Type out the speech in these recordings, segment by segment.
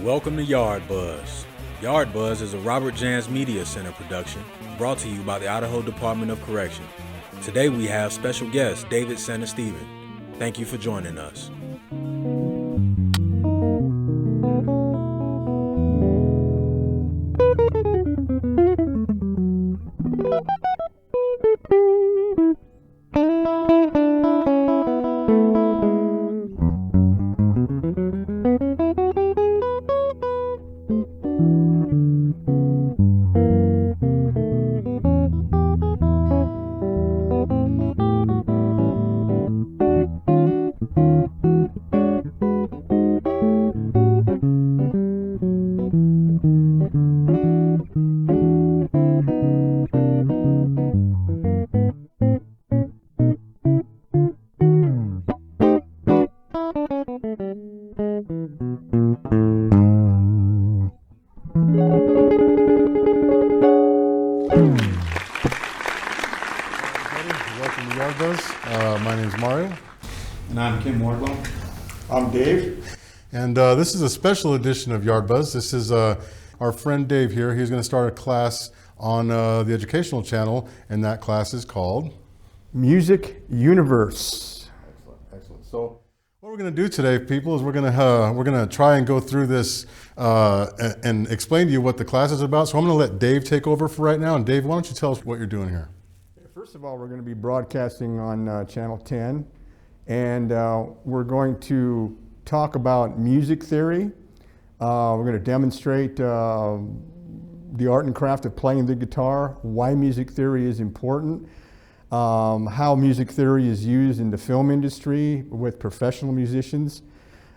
Welcome to Yardbuzz. Yardbuzz is a Robert Jans Media Center production brought to you by the Idaho Department of Correction. Today we have special guest David Santistevan. Thank you for joining us. Welcome to Yardbuzz. My name is Mario. And I'm Kim Wardlow. I'm Dave. And this is a special edition of Yardbuzz. This is our friend Dave here. He's going to start a class on the educational channel, and that class is called Music Universe. Excellent. So what we're going to do today, people, is we're going to try and go through this and explain to you what the class is about. So I'm going to let Dave take over for right now. And Dave, why don't you tell us what you're doing here? First of all, we're going to be broadcasting on Channel 10, and we're going to talk about music theory. We're going to demonstrate the art and craft of playing the guitar, why music theory is important, how music theory is used in the film industry with professional musicians.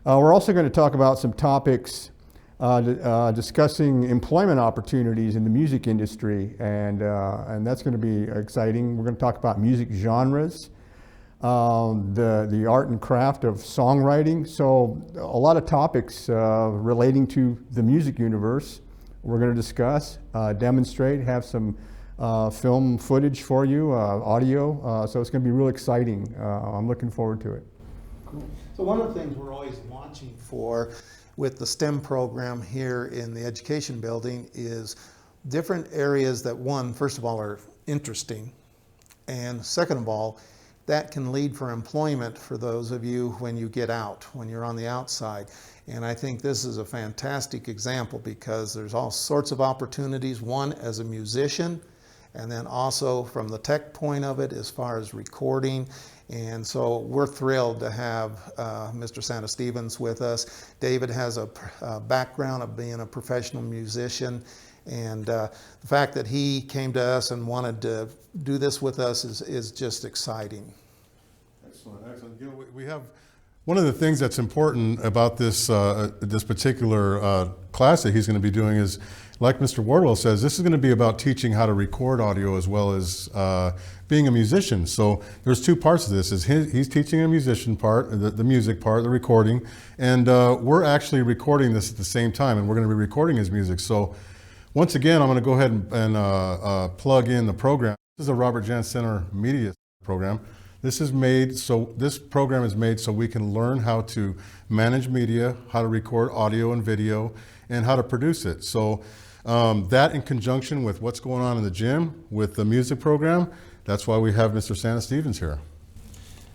We're also going to talk about some topics discussing employment opportunities in the music industry, and that's going to be exciting. We're going to talk about music genres, the art and craft of songwriting. So a lot of topics relating to the music universe we're going to discuss, demonstrate, have some film footage for you, audio. So it's going to be real exciting. I'm looking forward to it. Cool. So one of the things we're always watching for with the STEM program here in the education building is different areas that, one, first of all, are interesting, and second of all, that can lead for employment for those of you when you get out, when you're on the outside. And I think this is a fantastic example because there's all sorts of opportunities, one as a musician, and then also from the tech point of it as far as recording. And so we're thrilled to have Mr. Santistevan with us. David has a background of being a professional musician, and the fact that he came to us and wanted to do this with us is just exciting. Excellent, excellent. You know, we have one of the things that's important about this this particular class that he's going to be doing is, like Mr. Wardwell says, this is going to be about teaching how to record audio as well as being a musician. So there's two parts of this. He's teaching a musician part, the music part, the recording, and we're actually recording this at the same time, and we're going to be recording his music. So once again, I'm going to go ahead and plug in the program. This is a Robert Jans Center Media program. This program is made so we can learn how to manage media, how to record audio and video, and how to produce it. So that in conjunction with what's going on in the gym with the music program, that's why we have Mr. Santistevan here.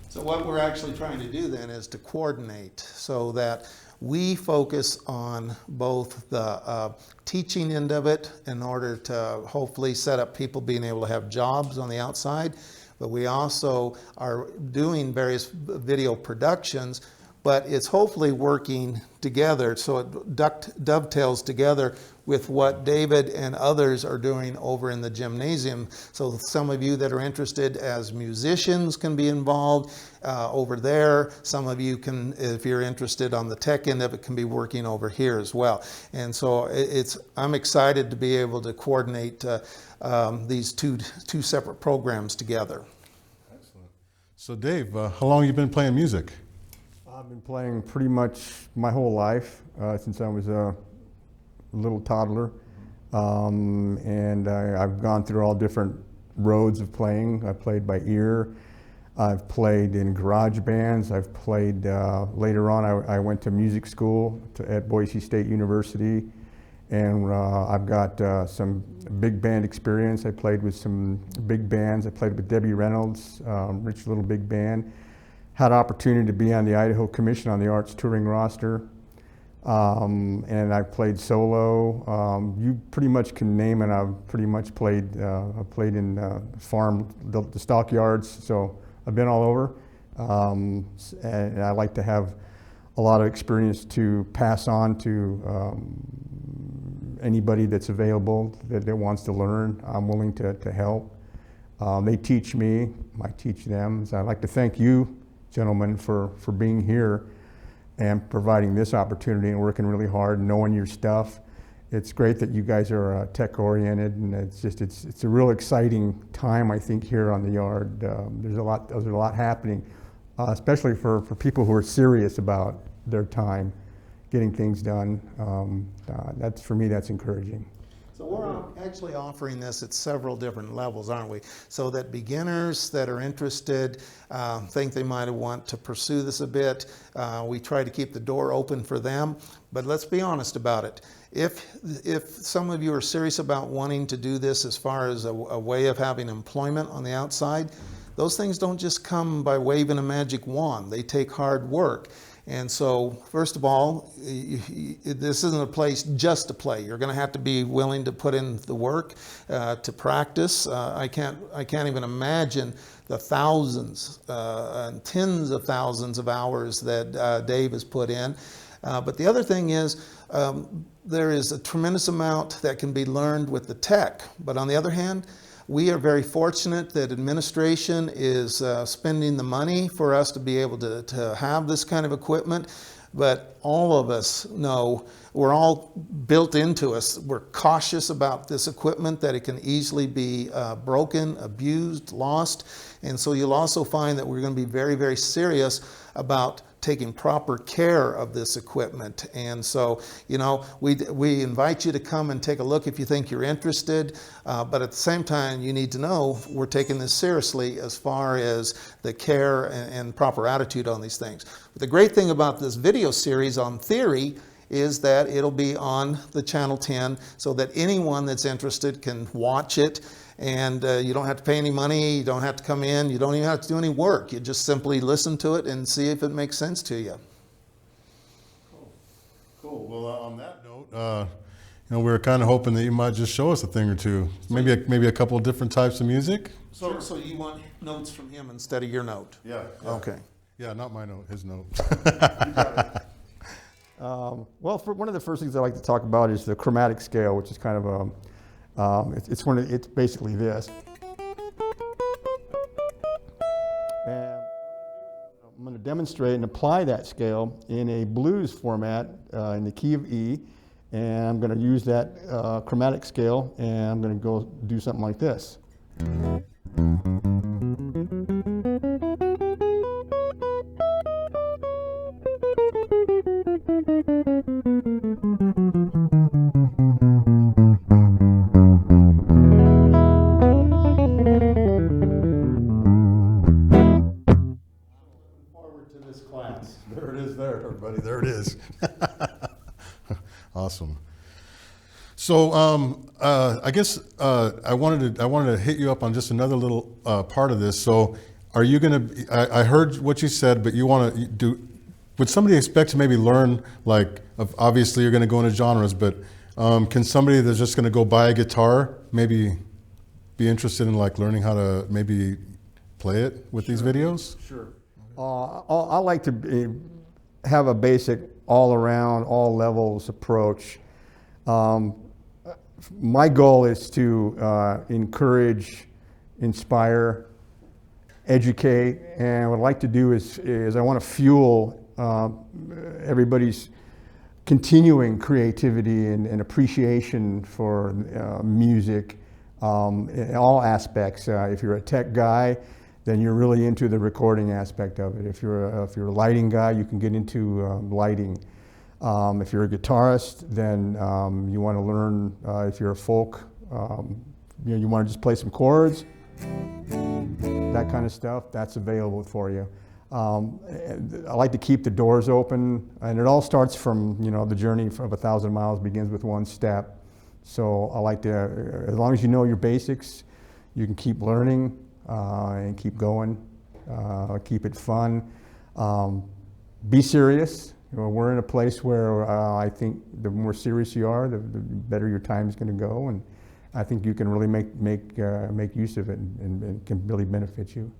So what we're actually trying to do then is to coordinate so that we focus on both the teaching end of it in order to hopefully set up people being able to have jobs on the outside, but we also are doing various video productions, but it's hopefully working together so it dovetails together with what David and others are doing over in the gymnasium. So some of you that are interested as musicians can be involved over there. Some of you can, if you're interested on the tech end of it, can be working over here as well. And so I'm excited to be able to coordinate these two separate programs together. Excellent. So Dave, how long have you been playing music? I've been playing pretty much my whole life since I was a little toddler, and I've gone through all different roads of playing. I played by ear, I've played in garage bands. I've played, later on I went to music school at Boise State University, and I've got some big band experience. I played with some big bands. I played with Debbie Reynolds, Rich Little Big Band. Had opportunity to be on the Idaho Commission on the Arts touring roster. And I've played solo. You pretty much can name it. I've pretty much played. I've played in the stockyards, so I've been all over. And I like to have a lot of experience to pass on to anybody that's available that wants to learn. I'm willing to help. They teach me, I teach them. So I'd like to thank you, gentlemen, for being here and providing this opportunity and working really hard, knowing your stuff. It's great that you guys are tech oriented, and it's a real exciting time, I think, here on the Yard. There's a lot happening, especially for people who are serious about their time, getting things done. That's, for me, that's encouraging. So we're actually offering this at several different levels, aren't we? So that beginners that are interested, think they might want to pursue this a bit, we try to keep the door open for them. But let's be honest about it. If some of you are serious about wanting to do this as far as a way of having employment on the outside, those things don't just come by waving a magic wand. They take hard work. And so, first of all, this isn't a place just to play. You're going to have to be willing to put in the work to practice. I can't even imagine the thousands and tens of thousands of hours that Dave has put in. But the other thing is, there is a tremendous amount that can be learned with the tech. But on the other hand, we are very fortunate that administration is spending the money for us to be able to have this kind of equipment. But all of us know, we're all built into us. We're cautious about this equipment, that it can easily be broken, abused, lost. And so you'll also find that we're going to be very, very serious about taking proper care of this equipment. And so, you know, we invite you to come and take a look if you think you're interested, but at the same time, you need to know we're taking this seriously as far as the care and proper attitude on these things. But the great thing about this video series on theory is that it'll be on the Channel 10 so that anyone that's interested can watch it. And you don't have to pay any money, you don't have to come in, you don't even have to do any work. You just simply listen to it and see if it makes sense to you. Cool. Well, on that note, you know, we were kind of hoping that you might just show us a thing or two. Maybe a couple of different types of music. So you want notes from him instead of your note? Yeah. Okay. Yeah, not my note, his note. Well, one of the first things I like to talk about is the chromatic scale, which is kind of a it's basically this. And I'm going to demonstrate and apply that scale in a blues format in the key of E, and I'm going to use that chromatic scale, and I'm going to go do something like this. There it is there, everybody. There it is. Awesome. So I guess I wanted to hit you up on just another little part of this. So are you going to, I heard what you said, but you want to do, would somebody expect to maybe learn, like, obviously you're going to go into genres, but can somebody that's just going to go buy a guitar maybe be interested in like learning how to maybe play it with these videos? Sure. I like to have a basic all-around, all levels approach. My goal is to encourage, inspire, educate, and what I'd like to do is I want to fuel everybody's continuing creativity and appreciation for music in all aspects. If you're a tech guy, then you're really into the recording aspect of it. If you're a lighting guy, you can get into lighting. If you're a guitarist, then you want to learn. If you're a folk, you want to just play some chords. that kind of stuff, that's available for you. I like to keep the doors open, and it all starts from, the journey of 1,000 miles begins with one step. So I like to, as long as you know your basics, you can keep learning and keep going, keep it fun. Be serious. We're in a place where I think the more serious you are, the better your time is going to go, and I think you can really make use of it, and it can really benefit you.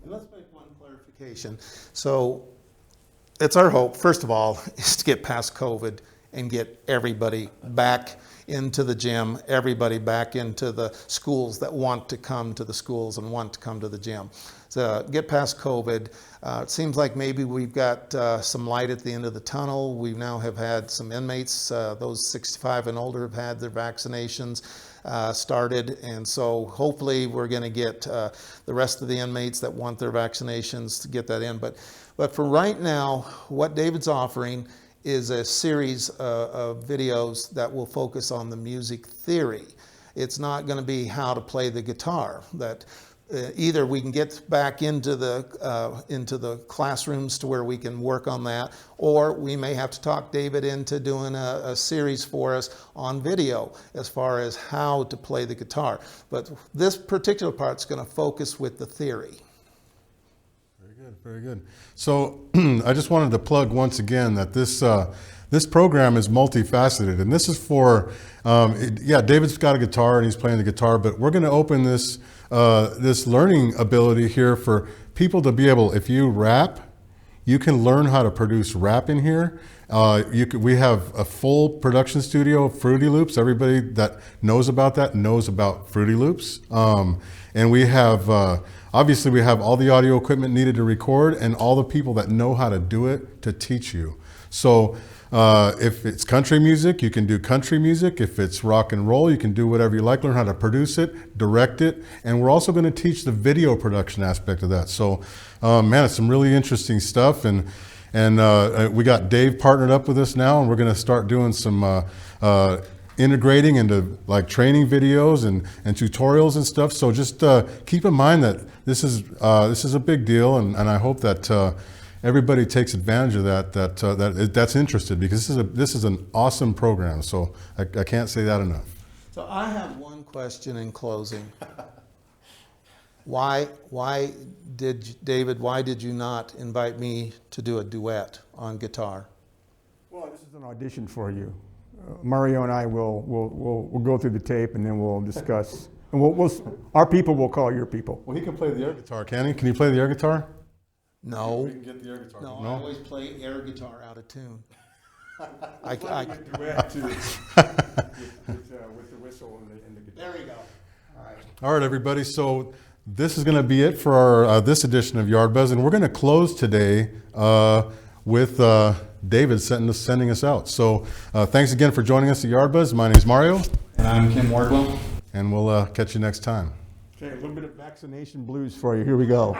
And let's make one clarification. So it's our hope, first of all, is to get past COVID and get everybody back into the gym, everybody back into the schools that want to come to the schools and want to come to the gym. So get past COVID. It seems like maybe we've got some light at the end of the tunnel. We now have had some inmates, those 65 and older have had their vaccinations started, and so hopefully we're going to get the rest of the inmates that want their vaccinations to get that in. But for right now, what David's offering is a series of videos that will focus on the music theory. It's not going to be how to play the guitar. That either we can get back into the classrooms to where we can work on that, or we may have to talk David into doing a series for us on video as far as how to play the guitar. But this particular part is going to focus with the theory. Very good. So I just wanted to plug once again that this program is multifaceted, and this is for, David's got a guitar and he's playing the guitar, but we're going to open this learning ability here for people to be able, if you rap, you can learn how to produce rap in here. We have a full production studio of Fruity Loops. Everybody that knows about that knows about Fruity Loops. And we have, obviously we have all the audio equipment needed to record and all the people that know how to do it to teach you. So if it's country music, you can do country music. If it's rock and roll, you can do whatever you like, learn how to produce it, direct it. And we're also going to teach the video production aspect of that. So man, it's some really interesting stuff. And we got Dave partnered up with us now, and we're going to start doing some integrating into like training videos and tutorials and stuff. So just keep in mind that this is a big deal, and I hope that everybody takes advantage of that's interested, because this is an awesome program. So I can't say that enough. So I have one question in closing. Why did you not invite me to do a duet on guitar? Well, this is an audition for you. Mario and I will go through the tape, and then we'll discuss. And our people will call your people. Well, he can play the air guitar, can he? Can you play the air guitar? No. We can get the air guitar. No, I always play air guitar out of tune. I duet too, with the whistle and the guitar. There you go. All right. All right, everybody. So this is going to be it for our this edition of Yardbuzz, and we're going to close today with David sending us out. So thanks again for joining us at Yardbuzz. My name is Mario. And I'm Kim Wardwell. And we'll catch you next time. Okay, a little bit of vaccination blues for you. Here we go.